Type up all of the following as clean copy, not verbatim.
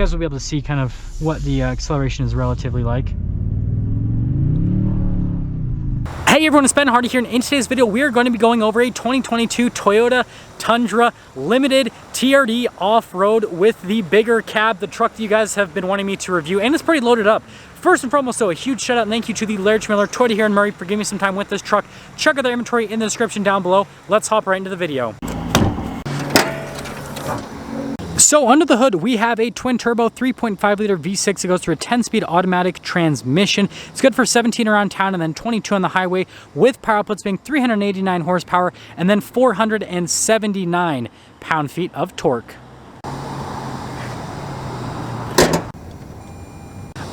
You guys will be able to see kind of what the acceleration is relatively like. Hey everyone, it's Ben Hardy here, and in today's video we are going to be going over a 2022 Toyota Tundra Limited TRD off-road with the bigger cab, the truck that you guys have been wanting me to review, and it's pretty loaded up. First and foremost though, a huge shout out and thank you to the Larry Miller Toyota here in Murray for giving me some time with this truck. Check out their inventory in the description down below. Let's hop right into the video. So under the hood, we have a twin turbo 3.5 liter V6. It goes through a 10-speed automatic transmission. It's good for 17 around town and then 22 on the highway, with power outputs being 389 horsepower and then 479 pound-feet of torque.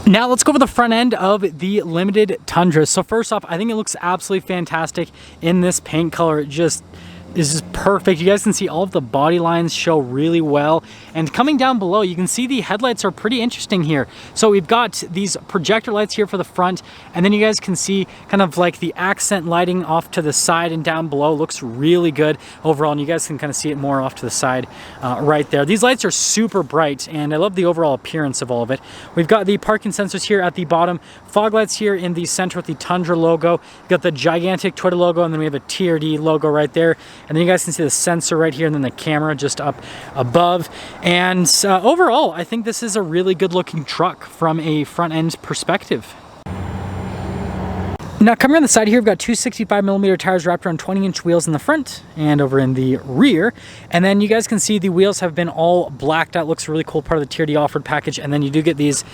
Now let's go over the front end of the Limited Tundra. So first off, I think it looks absolutely fantastic in this paint color. It just is perfect. You guys can see all of the body lines show really well, and coming down below you can see the headlights are pretty interesting here. So we've got these projector lights here for the front, and then you guys can see kind of like the accent lighting off to the side and down below. Looks really good overall, and you guys can kind of see it more off to the side right there. These lights are super bright and I love the overall appearance of all of it. We've got the parking sensors here at the bottom, fog lights here in the center with the Tundra logo. We've got the gigantic Toyota logo, and then we have a TRD logo right there. And then you guys can see the sensor right here and then the camera just up above. And overall, I think this is a really good looking truck from a front end perspective. Now coming around the side here, we've got two 65mm tires wrapped around 20-inch wheels in the front and over in the rear. And then you guys can see the wheels have been all blacked out. Looks really cool, part of the TRD off-road package. And then you do get these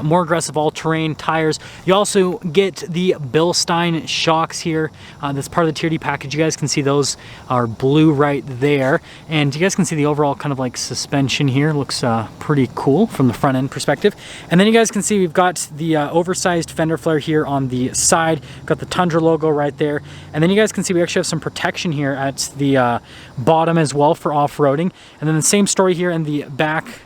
more aggressive all-terrain tires. You also get the Bilstein shocks here. That's part of the TRD package. You guys can see those are blue right there. And you guys can see the overall kind of like suspension here. Looks pretty cool from the front end perspective. And then you guys can see we've got the oversized fender flare here on the side. Got the Tundra logo right there, and then you guys can see we actually have some protection here at the bottom as well for off-roading. And then the same story here in the back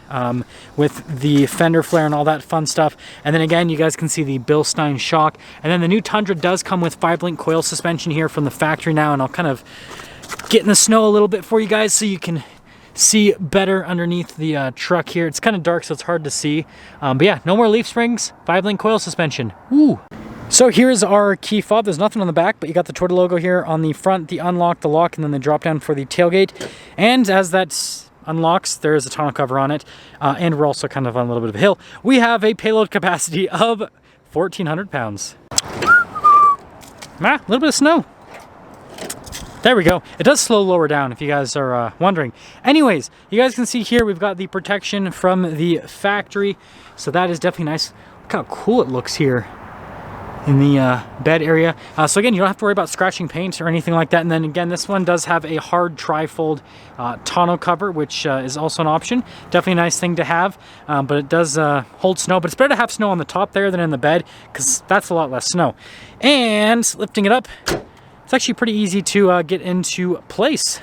with the fender flare and all that fun stuff. And then again, you guys can see the Bilstein shock. And then the new Tundra does come with 5-link coil suspension here from the factory now, and I'll kind of get in the snow a little bit for you guys so you can see better underneath the truck here. It's kind of dark, so it's hard to see. But yeah, no more leaf springs, 5-link coil suspension. Woo! So here's our key fob. There's nothing on the back, but you got the Toyota logo here on the front, the unlock, the lock, and then the drop down for the tailgate. And as that unlocks, there is a tonneau cover on it. And we're also kind of on a little bit of a hill. We have a payload capacity of 1,400 pounds. A little bit of snow. There we go. It does slow lower down if you guys are wondering. Anyways, you guys can see here we've got the protection from the factory. So that is definitely nice. Look how cool it looks here in the bed area. So again, you don't have to worry about scratching paint or anything like that. And then again, this one does have a hard tri-fold tonneau cover, which is also an option. Definitely a nice thing to have, but it does hold snow. But it's better to have snow on the top there than in the bed, because that's a lot less snow. And lifting it up, it's actually pretty easy to get into place.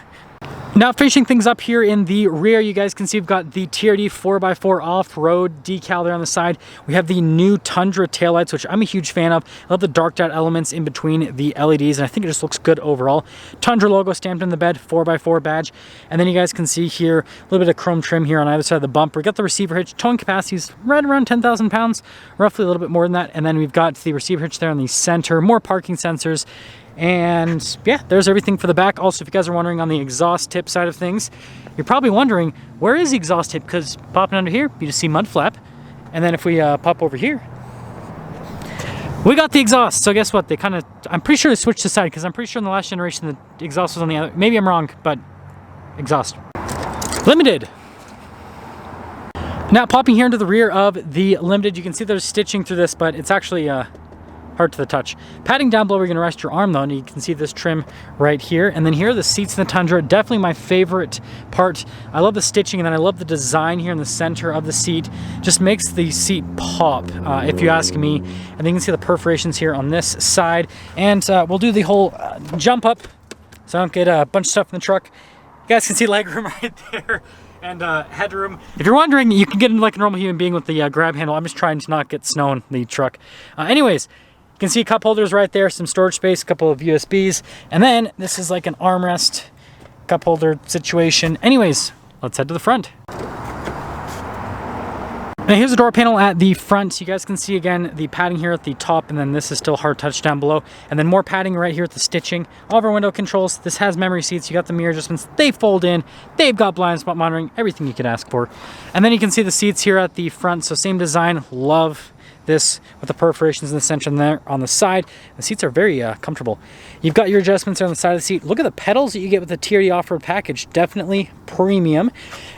Now finishing things up here in the rear, you guys can see we've got the TRD 4x4 off-road decal there on the side. We have the new Tundra taillights, which I'm a huge fan of. I love the darked out elements in between the LEDs, and I think it just looks good overall. Tundra logo stamped in the bed, 4x4 badge. And then you guys can see here a little bit of chrome trim here on either side of the bumper. We got the receiver hitch. Towing capacity is right around 10,000 pounds, roughly a little bit more than that. And then we've got the receiver hitch there on the center, more parking sensors. And yeah, there's everything for the back. Also, if you guys are wondering on the exhaust tip side of things, you're probably wondering, where is the exhaust tip? Because popping under here, you just see mud flap. And then if we pop over here, we got the exhaust. So guess what? They kind of, I'm pretty sure they switched the side, because I'm pretty sure in the last generation the exhaust was on the other. Maybe I'm wrong, but exhaust. Limited. Now popping here into the rear of the Limited, you can see there's stitching through this, but it's actually hard to the touch. Padding down below where you're going to rest your arm though, and you can see this trim right here. And then here are the seats in the Tundra. Definitely my favorite part. I love the stitching, and then I love the design here in the center of the seat. Just makes the seat pop, if you ask me. And then you can see the perforations here on this side. And we'll do the whole jump up so I don't get a bunch of stuff in the truck. You guys can see legroom right there. And headroom. If you're wondering, you can get in like a normal human being with the grab handle. I'm just trying to not get snow in the truck. Anyways, you can see cup holders right there, some storage space, a couple of USBs, and then this is like an armrest cup holder situation. Anyways, let's head to the front. Now here's the door panel at the front. You guys can see again the padding here at the top, and then this is still hard touch down below, and then more padding right here at the stitching. All of our window controls. This has memory seats. You got the mirror adjustments. They fold in. They've got blind spot monitoring. Everything you could ask for. And then you can see the seats here at the front. So same design. Love this with the perforations in the center and there on the side. The seats are very comfortable. You've got your adjustments there on the side of the seat. Look at the pedals that you get with the TRD off-road package. Definitely premium.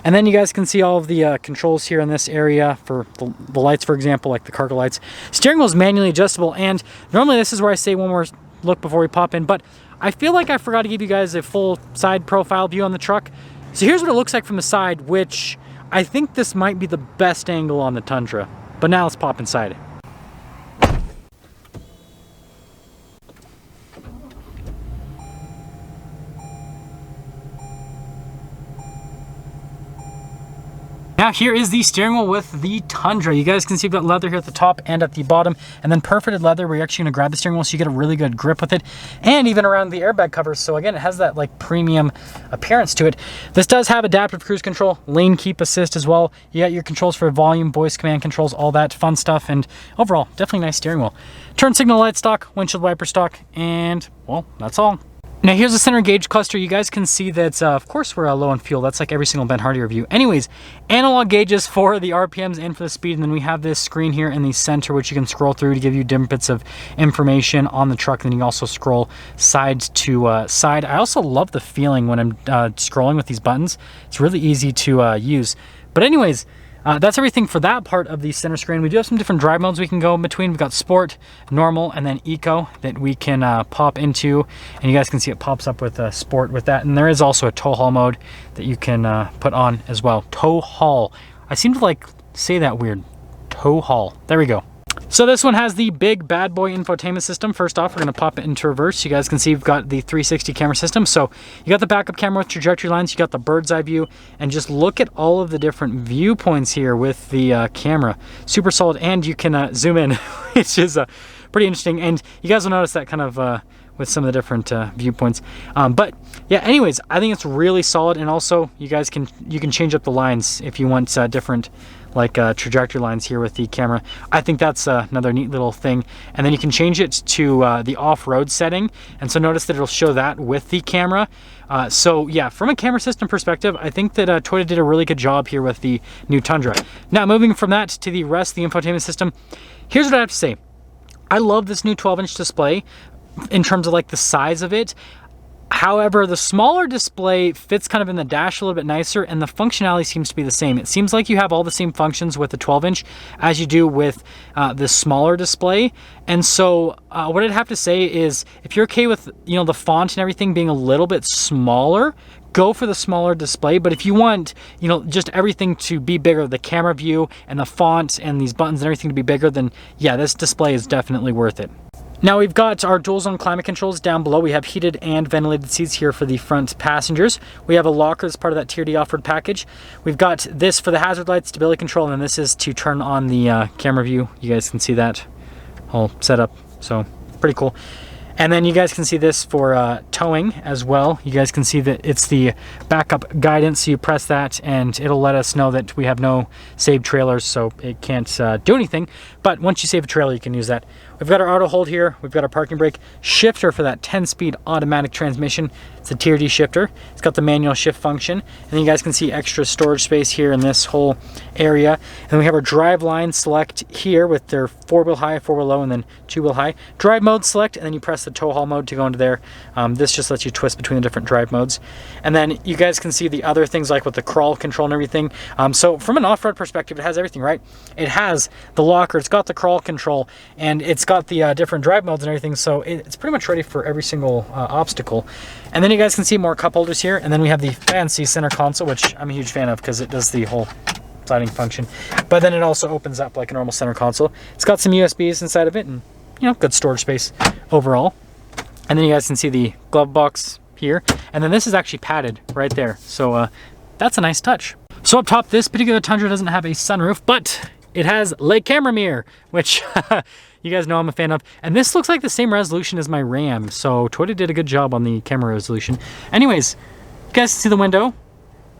And then you guys can see all of the controls here in this area for the lights, for example, like the cargo lights. Steering wheel is manually adjustable, and normally this is where I say one more look before we pop in, but I feel like I forgot to give you guys a full side profile view on the truck. So here's what it looks like from the side, which I think this might be the best angle on the Tundra. But now let's pop inside. Now here is the steering wheel with the Tundra. You guys can see we've got leather here at the top and at the bottom, and then perforated leather where you're actually gonna grab the steering wheel so you get a really good grip with it, and even around the airbag covers. So again, it has that like premium appearance to it. This does have adaptive cruise control, lane keep assist as well. You got your controls for volume, voice command controls, all that fun stuff, and overall, definitely nice steering wheel. Turn signal light stock, windshield wiper stock, and well, that's all. Now here's the center gauge cluster. You guys can see that, of course, we're low on fuel. That's like every single Ben Hardy review. Anyways, analog gauges for the RPMs and for the speed. And then we have this screen here in the center, which you can scroll through to give you different bits of information on the truck. And then you can also scroll side to side. I also love the feeling when I'm scrolling with these buttons. It's really easy to use. But anyways, that's everything for that part of the center screen. We do have some different drive modes we can go in between. We've got Sport, Normal, and then Eco that we can pop into. And you guys can see it pops up with Sport with that. And there is also a tow haul mode that you can put on as well. Tow haul. I seem to like say that weird. Tow haul. There we go. So this one has the big bad boy infotainment system. First off, we're going to pop it into reverse. You guys can see we've got the 360 camera system. So you got the backup camera with trajectory lines, you got the bird's eye view, and just look at all of the different viewpoints here with the camera. Super solid, and you can zoom in, which is pretty interesting. And you guys will notice that kind of with some of the different viewpoints. But yeah, anyways, I think it's really solid. And also you guys can change up the lines if you want different like trajectory lines here with the camera. I think that's another neat little thing. And then you can change it to the off-road setting. And so notice that it'll show that with the camera. So yeah, from a camera system perspective, I think that Toyota did a really good job here with the new Tundra. Now moving from that to the rest of the infotainment system, here's what I have to say. I love this new 12-inch display in terms of like the size of it. However, the smaller display fits kind of in the dash a little bit nicer, and the functionality seems to be the same. It seems like you have all the same functions with the 12-inch as you do with the smaller display. And so what I'd have to say is, if you're okay with, you know, the font and everything being a little bit smaller, go for the smaller display. But if you want, you know, just everything to be bigger, the camera view and the font and these buttons and everything to be bigger, then yeah, this display is definitely worth it. Now we've got our dual zone climate controls down below. We have heated and ventilated seats here for the front passengers. We have a locker as part of that TRD off-road package. We've got this for the hazard light, stability control, and then this is to turn on the camera view. You guys can see that whole setup, so pretty cool. And then you guys can see this for towing as well. You guys can see that it's the backup guidance. So you press that and it'll let us know that we have no saved trailers, so it can't do anything. But once you save a trailer, you can use that. We've got our auto hold here. We've got our parking brake shifter for that 10-speed automatic transmission. It's a TRD shifter. It's got the manual shift function. And then you guys can see extra storage space here in this whole area. And then we have our drive line select here with their 4-wheel high, 4-wheel low, and then 2-wheel high. Drive mode select, and then you press the tow haul mode to go into there. This just lets you twist between the different drive modes. And then you guys can see the other things like with the crawl control and everything. So from an off-road perspective, it has everything, right? It has the locker, it's got the crawl control, and it's got the different drive modes and everything. So it's pretty much ready for every single obstacle. And then you guys can see more cup holders here. And then we have the fancy center console, which I'm a huge fan of because it does the whole sliding function. But then it also opens up like a normal center console. It's got some USBs inside of it and, you know, good storage space overall. And then you guys can see the glove box here. And then this is actually padded right there. So that's a nice touch. So up top, this particular Tundra doesn't have a sunroof, but it has lake camera mirror, which you guys know I'm a fan of. And this looks like the same resolution as my Ram. So Toyota did a good job on the camera resolution. Anyways, you guys see the window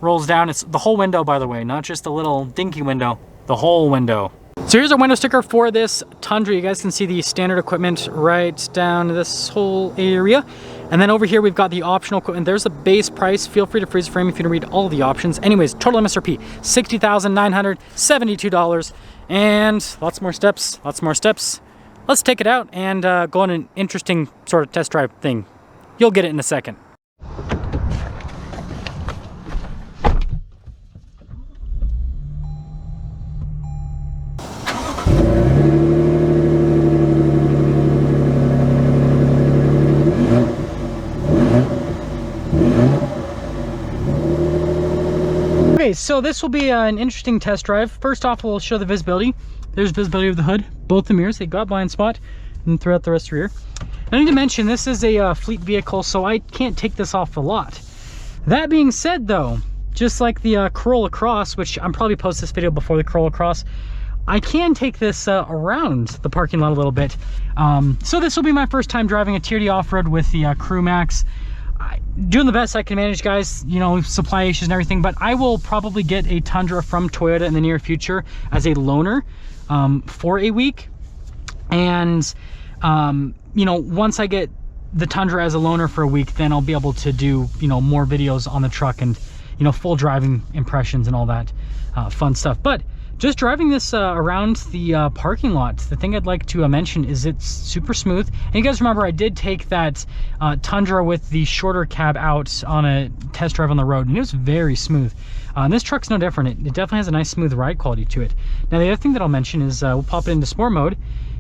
rolls down. It's the whole window, by the way, not just a little dinky window. the whole window. So here's our window sticker for this Tundra. You guys can see the standard equipment right down this whole area. And then over here, we've got the optional equipment. There's a base price. Feel free to freeze frame if you want to read all the options. Anyways, total MSRP, $60,972. And lots more steps, lots more steps. Let's take it out and go on an interesting sort of test drive thing. You'll get it in a second. Okay, so this will be an interesting test drive. First off, we'll show the visibility. There's visibility of the hood, both the mirrors, they got blind spot, and throughout the rest of the rear. I need to mention, this is a fleet vehicle, so I can't take this off the lot. That being said though, just like the Corolla Cross, which I'm probably post this video before the Corolla Cross, I can take this around the parking lot a little bit. So this will be my first time driving a TRD off-road with the CrewMax. Doing the best I can manage, guys, you know, supply issues and everything, but I will probably get a Tundra from Toyota in the near future as a loaner for a week. And you know, once I get the Tundra as a loaner for a week, then I'll be able to do, you know, more videos on the truck and, you know, full driving impressions and all that fun stuff. But just driving this around the parking lot, the thing I'd like to mention is it's super smooth. And you guys remember I did take that Tundra with the shorter cab out on a test drive on the road, and it was very smooth. And this truck's no different. It definitely has a nice smooth ride quality to it. Now the other thing that I'll mention is we'll pop it into sport mode.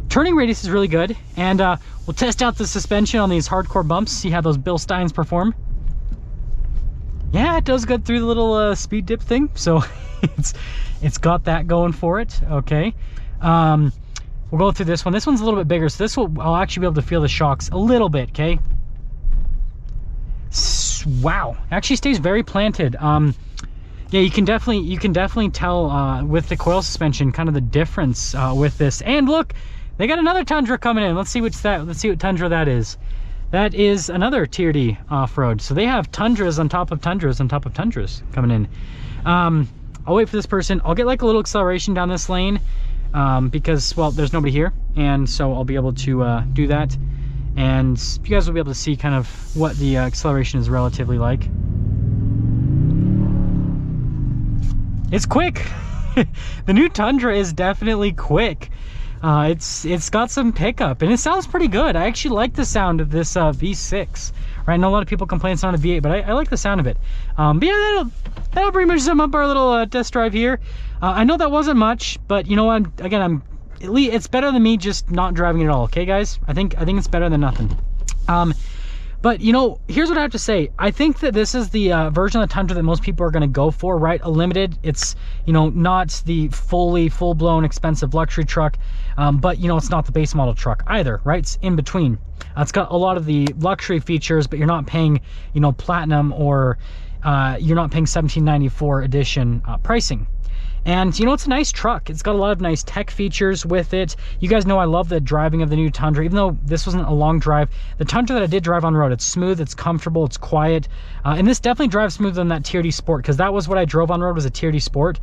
Turning radius is really good, and we'll test out the suspension on these hardcore bumps, see how those Bill Steins perform. Yeah, it does good through the little speed dip thing, so it's got that going for it. Okay, we'll go through this one. This one's a little bit bigger, so this will, I'll actually be able to feel the shocks a little bit. Okay, wow, it actually stays very planted. Yeah, you can definitely tell with the coil suspension kind of the difference with this. And look, they got another Tundra coming in. Let's see what's that. Let's see what Tundra that is. That is another TRD off-road. So they have Tundras on top of Tundras on top of Tundras coming in. I'll wait for this person. I'll get like a little acceleration down this lane because, well, there's nobody here. And so I'll be able to do that. And you guys will be able to see kind of what the acceleration is relatively like. It's quick. The new Tundra is definitely quick. It's got some pickup and it sounds pretty good. I actually like the sound of this V6. Right, I know a lot of people complain it's not a V8, but I like the sound of it. But yeah, that'll pretty much sum up our little test drive here. I know that wasn't much, but you know what? Again, it's better than me just not driving it at all. Okay, guys? I think it's better than nothing. But you know, here's what I have to say. I think that this is the version of the Tundra that most people are going to go for, right? A limited. It's, you know, not the full-blown expensive luxury truck, but you know, it's not the base model truck either, right? It's in between. It's got a lot of the luxury features, but you're not paying, you know, platinum or you're not paying $1794 edition pricing. And you know, it's a nice truck. It's got a lot of nice tech features with it. You guys know I love the driving of the new Tundra, even though this wasn't a long drive. The Tundra that I did drive on the road, it's smooth, it's comfortable, it's quiet. And this definitely drives smoother than that TRD Sport, because that was what I drove on the road, was a TRD Sport.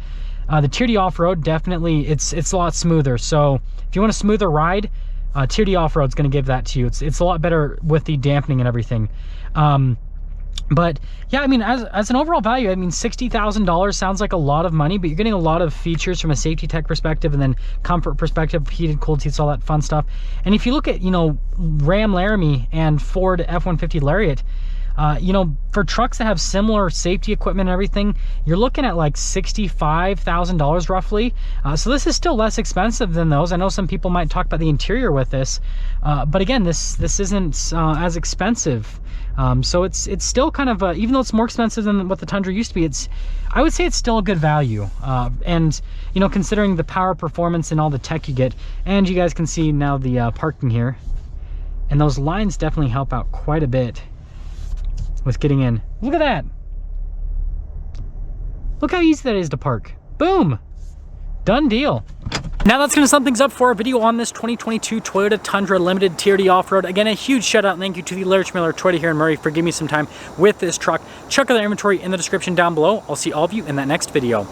The TRD off-road, definitely, it's a lot smoother. So if you want a smoother ride, TRD off-road is going to give that to you. It's a lot better with the dampening and everything. But yeah, I mean, as an overall value, I mean, $60,000 sounds like a lot of money, but you're getting a lot of features from a safety tech perspective, and then comfort perspective, heated, cooled seats, all that fun stuff. And if you look at, you know, Ram Laramie and Ford F-150 Lariat, you know, for trucks that have similar safety equipment and everything, you're looking at like $65,000 roughly. So this is still less expensive than those. I know some people might talk about the interior with this, but again, this isn't as expensive. So it's still kind of even though it's more expensive than what the Tundra used to be, I would say it's still a good value. And you know, considering the power, performance, and all the tech you get, and you guys can see now the parking here, and those lines definitely help out quite a bit with getting in. Look at that. Look how easy that is to park. Boom. Done deal. Now that's going to sum things up for our video on this 2022 Toyota Tundra Limited TRD Off-Road. Again, a huge shout out and thank you to the Larry Miller Toyota here in Murray for giving me some time with this truck. Check out their inventory in the description down below. I'll see all of you in that next video.